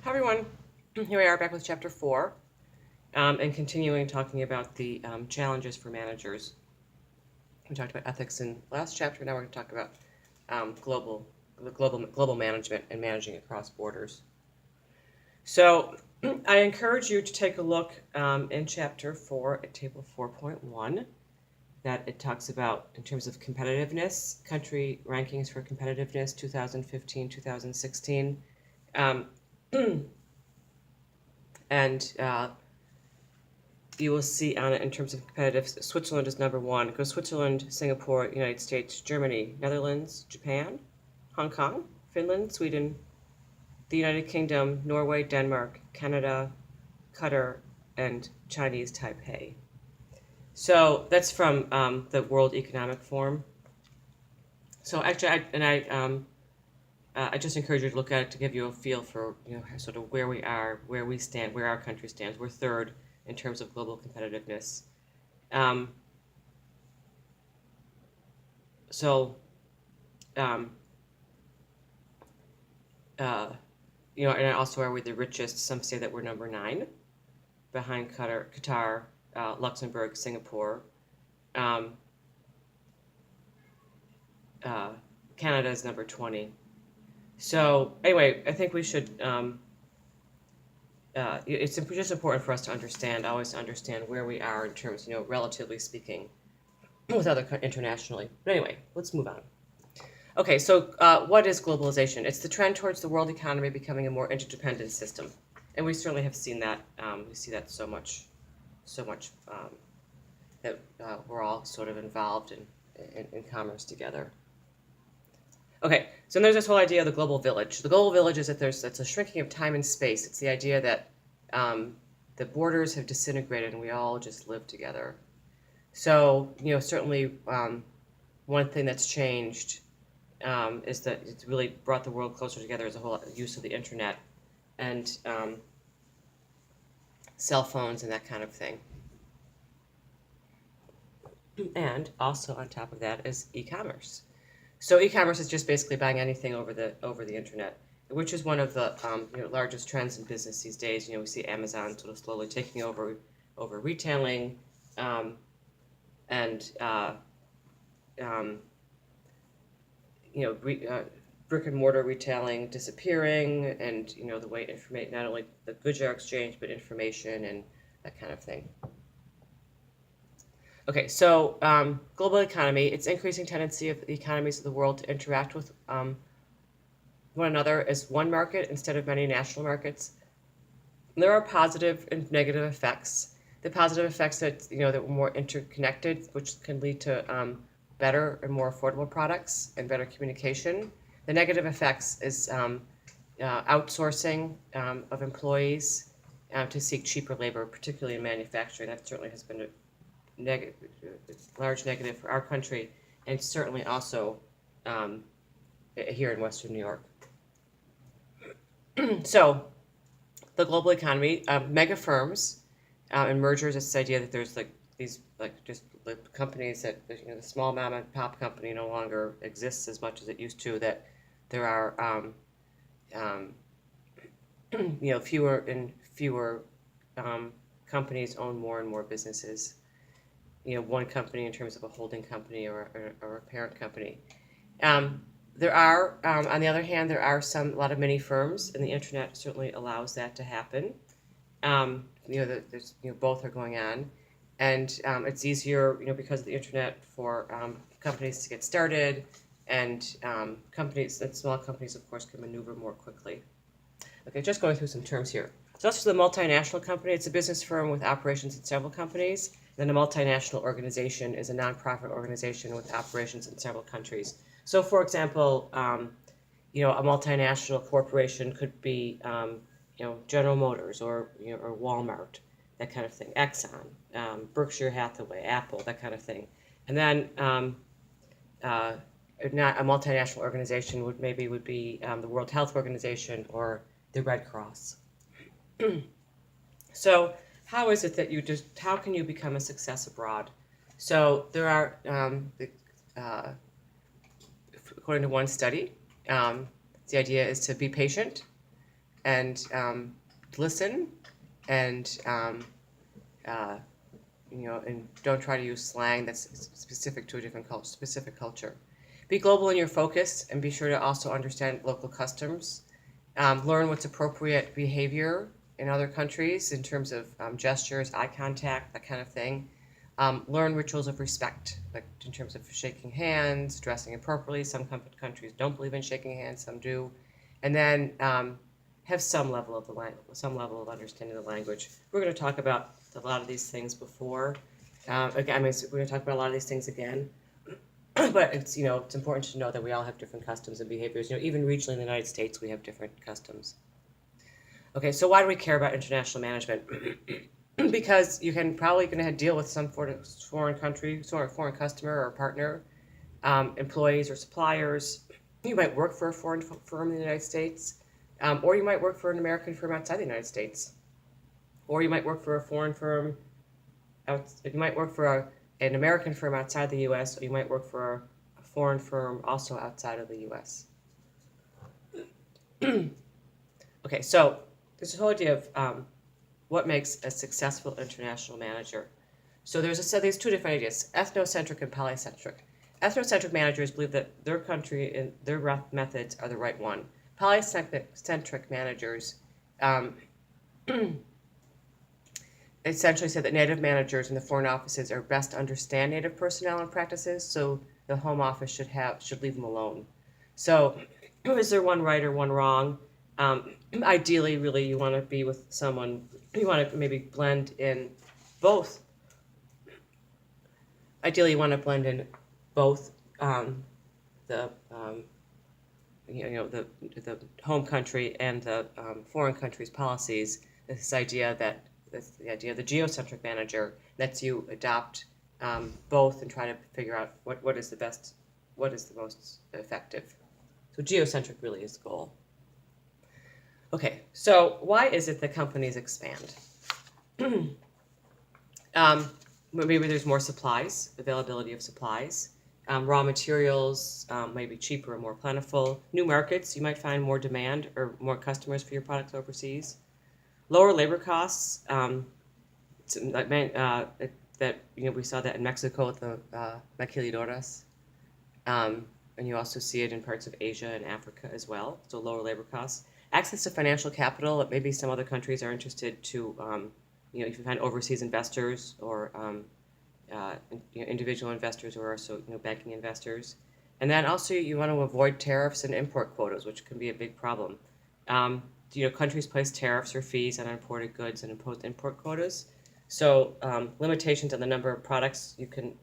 Hi everyone, here we are back with chapter 4 and continuing talking about the challenges for managers. We talked about ethics in last chapter, now we're going to talk about global management and managing across borders. So I encourage you to take a look in chapter 4 at table 4.1 that it talks about in terms of competitiveness, country rankings for competitiveness 2015, 2016. And you will see on it in terms of competitive, Switzerland is number 1. Go Switzerland, Singapore, United States, Germany, Netherlands, Japan, Hong Kong, Finland, Sweden, the United Kingdom, Norway, Denmark, Canada, Qatar, and Chinese Taipei. So that's from the World Economic Forum. So actually, I just encourage you to look at it to give you a feel for sort of where we are, where we stand, where our country stands. We're third in terms of global competitiveness. So, and also are we the richest? Some say that we're number 9, behind Qatar, Luxembourg, Singapore. Canada is number 20. So anyway, I think we should. It's just important for us to always understand where we are in terms, relatively speaking, with other internationally. But anyway, let's move on. Okay, so what is globalization? It's the trend towards the world economy becoming a more interdependent system, and we certainly have seen that. We see that so much that we're all sort of involved in commerce together. Okay, so there's this whole idea of the global village. The global village is that it's a shrinking of time and space. It's the idea that the borders have disintegrated and we all just live together. So, certainly one thing that's changed is that it's really brought the world closer together as a whole use of the internet and cell phones and that kind of thing. And also on top of that is e-commerce. So e-commerce is just basically buying anything over the internet, which is one of the largest trends in business these days. We see Amazon sort of slowly taking over retailing, and brick and mortar retailing disappearing, and the way not only the goods are exchanged but information and that kind of thing. Okay, so global economy, it's increasing tendency of the economies of the world to interact with one another as one market instead of many national markets. There are positive and negative effects. The positive effects that that we're more interconnected, which can lead to better and more affordable products and better communication. The negative effects is outsourcing of employees to seek cheaper labor, particularly in manufacturing. That certainly has been a large negative for our country, and certainly also here in Western New York. So, the global economy, mega firms and mergers. It's this idea that there's these companies that the small mom and pop company no longer exists as much as it used to. That there are fewer and fewer companies own more and more businesses. One company in terms of a holding company or a parent company. There are, on the other hand, there are a lot of mini firms, and the internet certainly allows that to happen. There's both are going on, and it's easier, because of the internet for companies to get started, and small companies, of course, can maneuver more quickly. Okay, just going through some terms here. So that's the multinational company. It's a business firm with operations in several companies. Then a multinational organization is a nonprofit organization with operations in several countries. So, for example, a multinational corporation could be, General Motors or Walmart, that kind of thing. Exxon, Berkshire Hathaway, Apple, that kind of thing. And then not a multinational organization would be the World Health Organization or the Red Cross. So how is it that how can you become a success abroad? So there are, according to one study, the idea is to be patient, and listen, and and don't try to use slang that's specific to a different specific culture. Be global in your focus, and be sure to also understand local customs. Learn what's appropriate behavior in other countries in terms of gestures, eye contact, that kind of thing. Learn rituals of respect, like in terms of shaking hands, dressing appropriately. Some countries don't believe in shaking hands, some do. And then have some level of some level of understanding of the language. We're going to talk about a lot of these things before. Again, we're going to talk about a lot of these things again. But it's it's important to know that we all have different customs and behaviors. Even regionally in the United States, we have different customs. Okay, so why do we care about international management? Because you can probably going to deal with some foreign country, foreign customer or partner, employees or suppliers. You might work for a foreign firm in the United States, or you might work for an American firm outside the United States, or you might work for a foreign firm. You might work for an American firm outside the U.S., or you might work for a foreign firm also outside of the U.S. Okay, so there's this whole idea of what makes a successful international manager. So these two different ideas, ethnocentric and polycentric. Ethnocentric managers believe that their country and their methods are the right one. Polycentric managers essentially said that native managers in the foreign offices are best to understand native personnel and practices, so the home office should leave them alone. So is there one right or one wrong? Ideally, really, you want to be with someone, you want to maybe blend in both. Ideally, you want to blend in both the the home country and the foreign country's policies. This idea that the idea of the geocentric manager lets you adopt both and try to figure out what is the most effective. So geocentric really is the goal. Okay, so why is it that companies expand? Maybe there's more supplies, availability of supplies. Raw materials may be cheaper and more plentiful. New markets, you might find more demand or more customers for your products overseas. Lower labor costs. We saw that in Mexico with the maquiladoras. And you also see it in parts of Asia and Africa as well. So lower labor costs. Access to financial capital. Maybe some other countries are interested to, if you find overseas investors or individual investors or also banking investors. And then also you want to avoid tariffs and import quotas, which can be a big problem. Countries place tariffs or fees on imported goods and impose import quotas. So limitations on the number of products you can,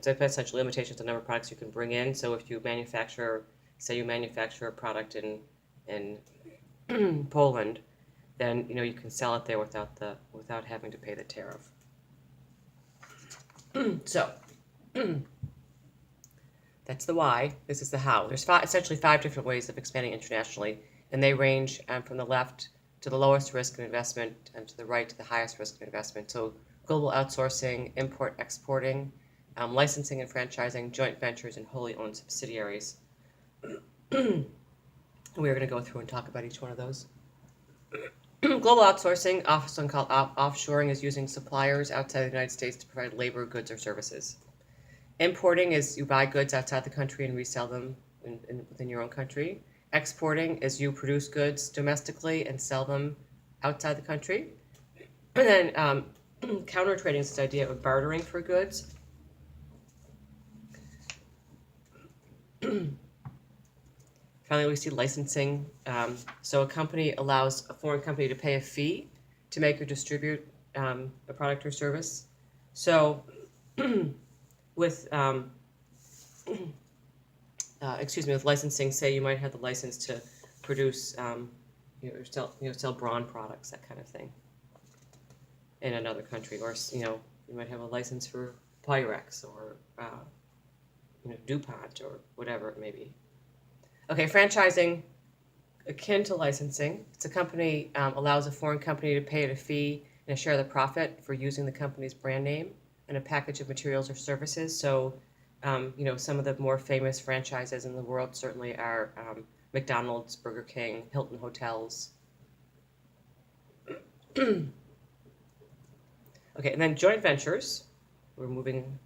essentially limitations on the number of products you can bring in. So if you manufacture a product in Poland, then you can sell it there without having to pay the tariff. So that's the why. This is the how. There's essentially 5 different ways of expanding internationally, and they range from the left to the lowest risk of investment and to the right to the highest risk of investment. So global outsourcing, exporting, licensing and franchising, joint ventures, and wholly owned subsidiaries. We're going to go through and talk about each one of those. Global outsourcing, often called offshoring, is using suppliers outside the United States to provide labor, goods, or services. Importing is you buy goods outside the country and resell them within your own country. Exporting is you produce goods domestically and sell them outside the country. And then counter trading is this idea of bartering for goods. Finally, we see licensing. So a company allows a foreign company to pay a fee to make or distribute a product or service. So with with licensing, say you might have the license to produce sell brawn products, that kind of thing, in another country, or you might have a license for Pyrex or DuPont or whatever it may be. Okay, franchising, akin to licensing. It's a company allows a foreign company to pay it a fee and a share of the profit for using the company's brand name and a package of materials or services. So, some of the more famous franchises in the world certainly are McDonald's, Burger King, Hilton Hotels. Okay, and then joint ventures. We're moving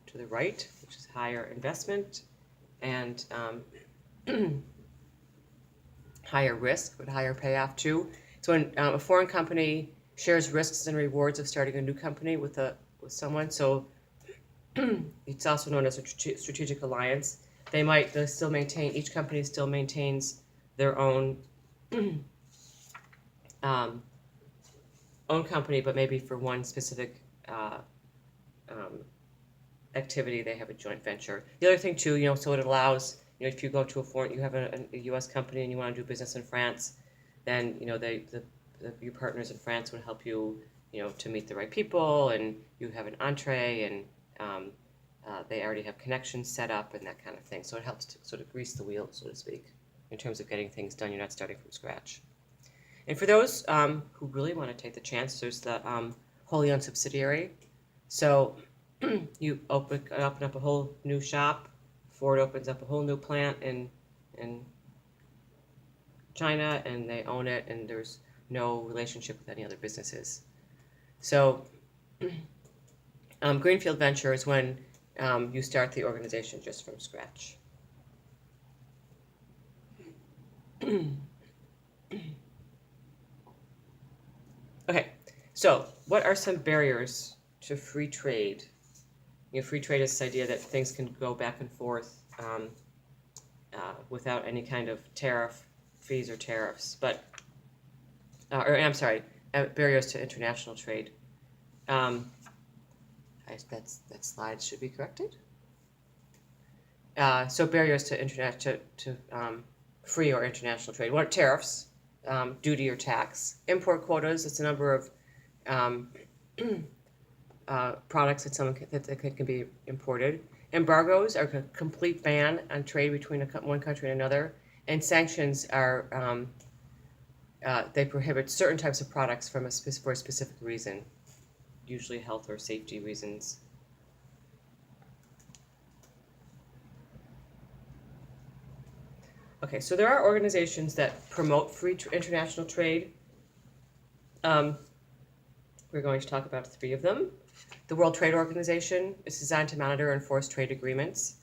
to the right, which is higher investment and higher risk, but higher payoff too. So when a foreign company shares risks and rewards of starting a new company with someone, so it's also known as a strategic alliance. They still maintain, each company still maintains their own um, own company, but maybe for one specific um, activity, they have a joint venture. The other thing too, so it allows, if you go to you have a U.S. company and you want to do business in France, then your partners in France would help you, to meet the right people, and you have an entree, and they already have connections set up and that kind of thing. So it helps to sort of grease the wheel, so to speak, in terms of getting things done. You're not starting from scratch. And for those who really want to take the chance, there's the wholly owned subsidiary. So you open up a whole new shop. Ford opens up a whole new plant in China, and they own it, and there's no relationship with any other businesses. So Greenfield Venture is when you start the organization just from scratch. Okay, so what are some barriers to free trade? Free trade is this idea that things can go back and forth without any kind of fees or tariffs. But, barriers to international trade. That slide should be corrected. So barriers to free or international trade. What are tariffs? Duty or tax. Import quotas. It's a number of products that can be imported. Embargoes are a complete ban on trade between one country and another. And sanctions are they prohibit certain types of products for a specific reason, usually health or safety reasons. Okay, so there are organizations that promote free international trade. We're going to talk about 3 of them. The World Trade Organization is designed to monitor and enforce trade agreements.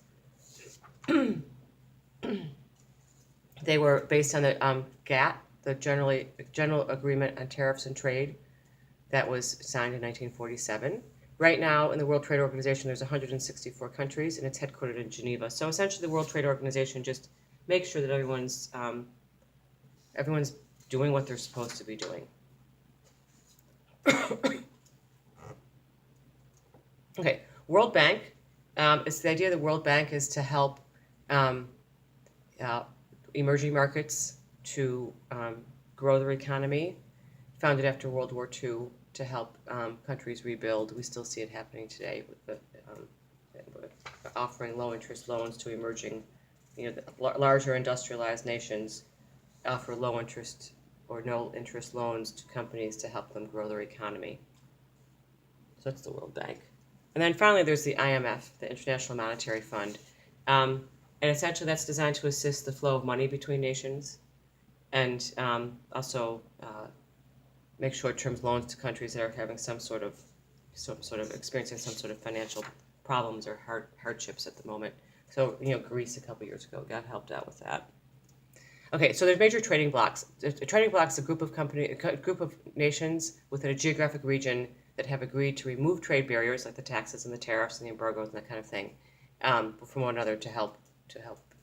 They were based on the GATT, the General Agreement on Tariffs and Trade, that was signed in 1947. Right now, in the World Trade Organization, there's 164 countries, and it's headquartered in Geneva. So essentially, the World Trade Organization just makes sure that everyone's doing what they're supposed to be doing. Okay, World Bank. It's the idea of the World Bank is to help emerging markets to grow their economy. Founded after World War II to help countries rebuild. We still see it happening today with offering low-interest loans to emerging, larger industrialized nations offer low-interest or no-interest loans to companies to help them grow their economy. So that's the World Bank. And then finally, there's the IMF, the International Monetary Fund. And essentially, that's designed to assist the flow of money between nations and also make short-term loans to countries that are having some sort of experiencing some sort of financial problems or hardships at the moment. So, Greece a couple years ago got helped out with that. Okay, so there's major trading blocks. A trading block is a group of nations within a geographic region that have agreed to remove trade barriers like the taxes and the tariffs and the embargoes and that kind of thing from one another to help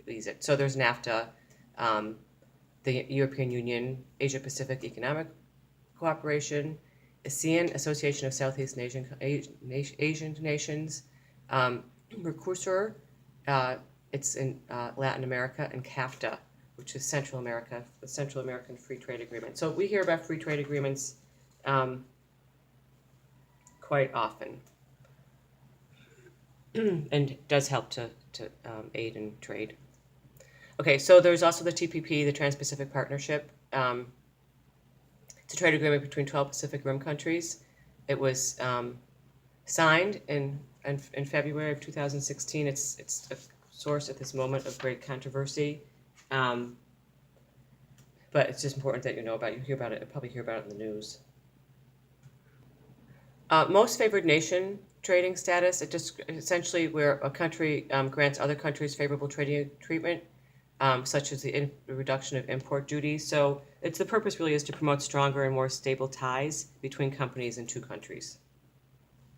ease it. So there's NAFTA, the European Union, Asia Pacific Economic Cooperation, ASEAN, Association of Southeast Asian Nations, Mercosur, it's in Latin America, and CAFTA, which is Central America, the Central American Free Trade Agreement. So we hear about free trade agreements quite often, and it does help to aid in trade. Okay, so there's also the TPP, the Trans-Pacific Partnership. It's a trade agreement between 12 Pacific Rim countries. It was signed in February of 2016. It's a source at this moment of great controversy, but it's just important that you know about it. You probably hear about it in the news. Most favored nation trading status, it just essentially where a country grants other countries favorable trading treatment, such as the reduction of import duties. So it's the purpose really is to promote stronger and more stable ties between companies in two countries.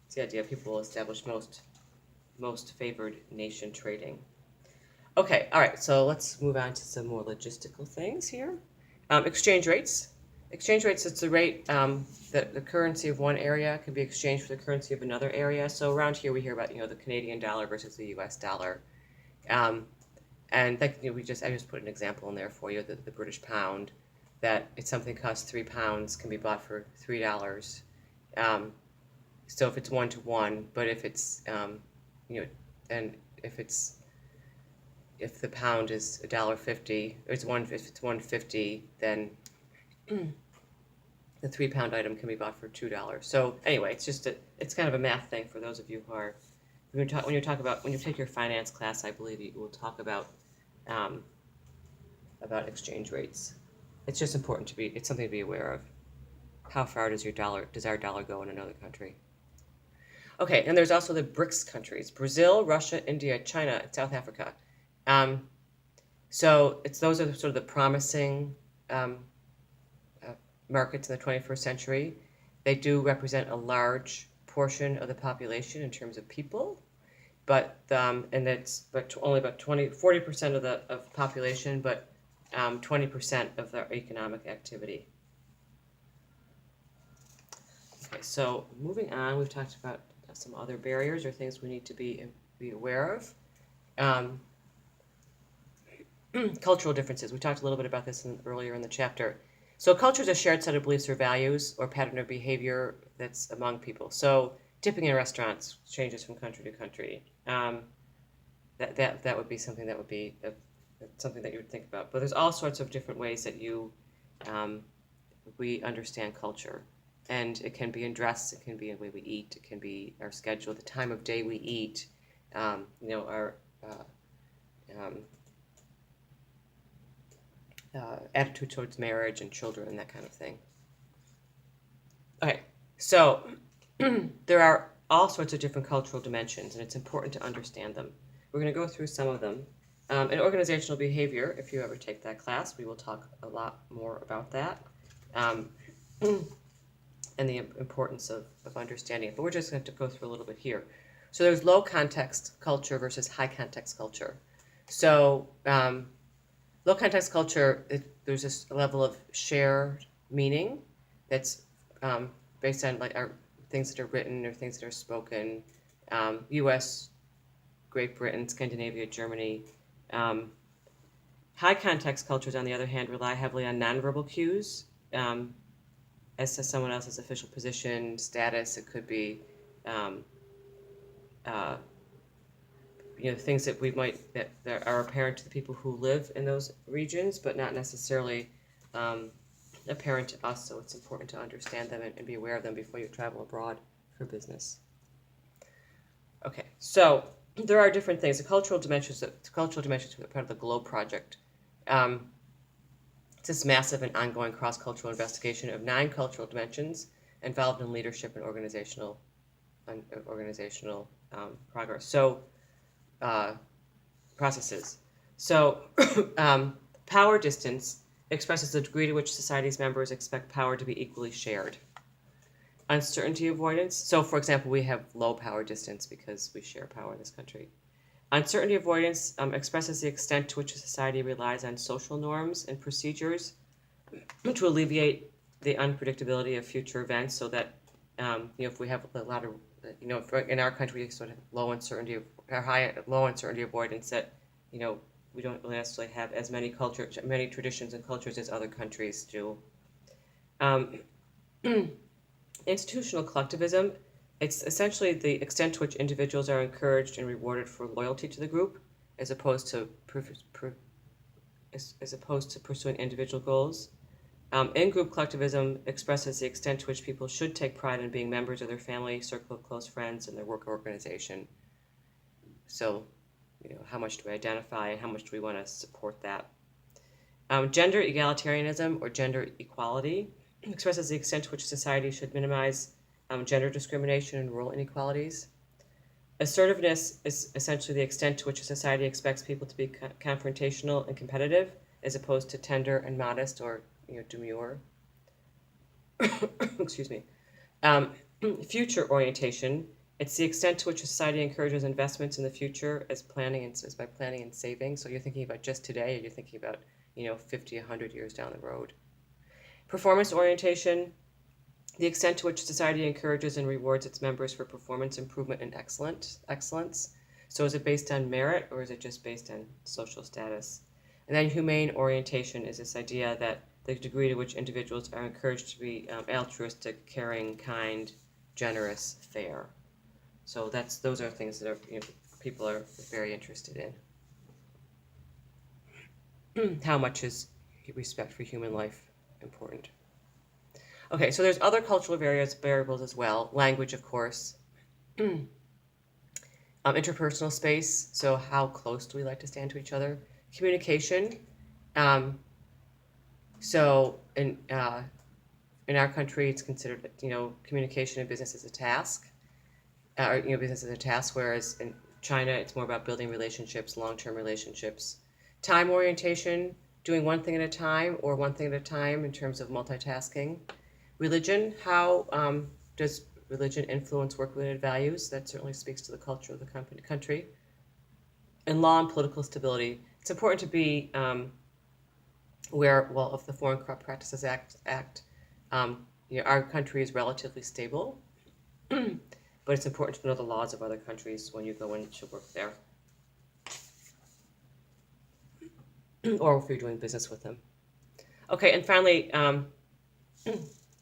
It's the idea people will establish most favored nation trading. Okay, all right, so let's move on to some more logistical things here. Exchange rates. Exchange rates, it's the rate that the currency of one area can be exchanged for the currency of another area. So around here we hear about, the Canadian dollar versus the US dollar. And that, I just put an example in there for you, the British pound, that if something costs £3 can be bought for $3. So if it's 1-to-1, but if it's, and if the pound is $1.50, if it's 1.50, then the £3 item can be bought for $2. So anyway, it's kind of a math thing for those of you who are when you take your finance class, I believe you will talk about exchange rates. It's just important it's something to be aware of. How far does our dollar go in another country? Okay, and there's also the BRICS countries: Brazil, Russia, India, China, and South Africa. So those are sort of the promising markets in the 21st century. They do represent a large portion of the population in terms of people, but only about 40% of the population, but 20% of their economic activity. Okay, so moving on, we've talked about some other barriers or things we need to be aware of. Cultural differences. We talked a little bit about this earlier in the chapter. So culture is a shared set of beliefs or values or pattern of behavior that's among people. So tipping in restaurants changes from country to country. That would be something that would be something that you would think about. But there's all sorts of different ways that we understand culture, and it can be in dress, it can be in the way we eat, it can be our schedule, the time of day we eat, our attitude towards marriage and children and that kind of thing. Okay, so there are all sorts of different cultural dimensions, and it's important to understand them. We're going to go through some of them. In organizational behavior, if you ever take that class, we will talk a lot more about that and the importance of understanding it. But we're just going to go through a little bit here. So there's low context culture versus high context culture. So low context culture, there's this level of shared meaning that's based on our things that are written or things that are spoken. U.S., Great Britain, Scandinavia, Germany. High context cultures, on the other hand, rely heavily on nonverbal cues, as to someone else's official position, status. It could be things that are apparent to the people who live in those regions, but not necessarily apparent to us. So it's important to understand them and be aware of them before you travel abroad for business. Okay, so there are different things. The cultural dimensions are part of the GLOBE project. It's this massive and ongoing cross-cultural investigation of 9 cultural dimensions involved in leadership and organizational progress. So processes. So power distance expresses the degree to which society's members expect power to be equally shared. Uncertainty avoidance. So, for example, we have low power distance because we share power in this country. Uncertainty avoidance expresses the extent to which a society relies on social norms and procedures to alleviate the unpredictability of future events, so that if we have a lot of in our country, we sort of low uncertainty avoidance, that we don't really necessarily have as many traditions and cultures as other countries do. Institutional collectivism, it's essentially the extent to which individuals are encouraged and rewarded for loyalty to the group, as opposed to pursuing individual goals. In-group collectivism expresses the extent to which people should take pride in being members of their family, circle of close friends, and their work organization. So, how much do we identify and how much do we want to support that? Gender egalitarianism or gender equality expresses the extent to which society should minimize gender discrimination and role inequalities. Assertiveness is essentially the extent to which a society expects people to be confrontational and competitive, as opposed to tender and modest or demure. Excuse me. Future orientation. It's the extent to which a society encourages investments in the future as by planning and saving. So you're thinking about just today, or you're thinking about 50, 100 years down the road. Performance orientation. The extent to which society encourages and rewards its members for performance improvement and excellence. So is it based on merit, or is it just based on social status? And then humane orientation is this idea that the degree to which individuals are encouraged to be altruistic, caring, kind, generous, fair. So those are things that people are very interested in. How much is respect for human life important? Okay, so there's other cultural variables as well. Language, of course. Interpersonal space, so how close do we like to stand to each other? Communication. So in our country, it's considered communication in business as a task, business as a task. Whereas in China, it's more about building relationships, long-term relationships. Time orientation, doing one thing at a time or one thing at a time in terms of multitasking. Religion, how does religion influence work-related values? That certainly speaks to the culture of the country. And law and political stability. It's important to be aware, of the Foreign Corrupt Practices Act. Our country is relatively stable, but it's important to know the laws of other countries when you go in to work there, or if you're doing business with them. Okay, and finally,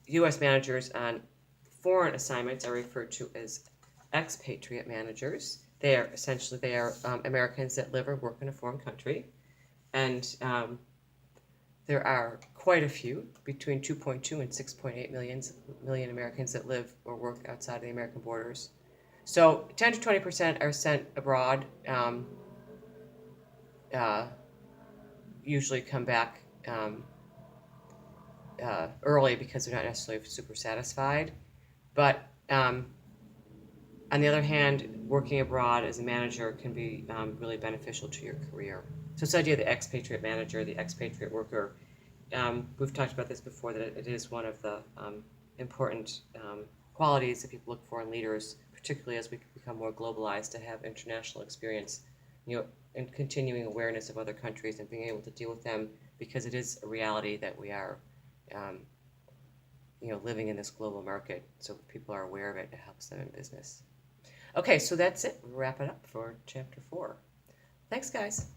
U.S. managers on foreign assignments are referred to as expatriate managers. They are Americans that live or work in a foreign country, and there are quite a few, between 2.2 and 6.8 million Americans that live or work outside the American borders. So 10 to 20% are sent abroad, usually come back early because they're not necessarily super satisfied. But on the other hand, working abroad as a manager can be really beneficial to your career. So this idea of the expatriate manager, the expatriate worker, we've talked about this before, that it is one of the important qualities that people look for in leaders, particularly as we become more globalized, to have international experience, and continuing awareness of other countries and being able to deal with them, because it is a reality that we are living in this global market. So if people are aware of it, it helps them in business. Okay, so that's it. We'll wrap it up for chapter 4. Thanks, guys.